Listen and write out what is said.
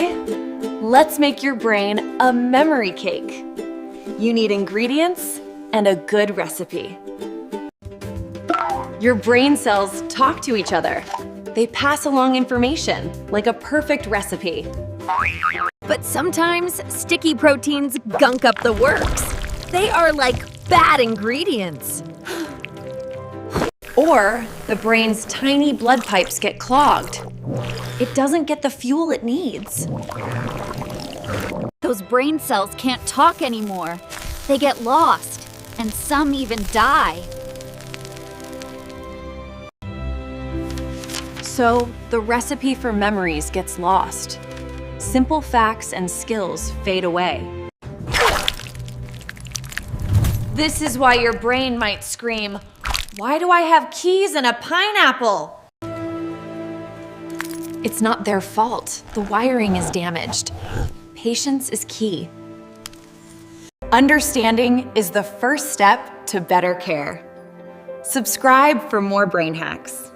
Hi! Let's make your brain a memory cake. You need ingredients and a good recipe. Your brain cells talk to each other. They pass along information like a perfect recipe. But sometimes sticky proteins gunk up the works. They are like bad ingredients. Or the brain's tiny blood pipes get clogged. It doesn't get the fuel it needs. Those brain cells can't talk anymore. They get lost, and some even die. So the recipe for memories gets lost. Simple facts and skills fade away. This is why your brain might scream, "Why do I have keys and a pineapple?" It's not their fault. The wiring is damaged. Patience is key. Understanding is the first step to better care. Subscribe for more brain hacks.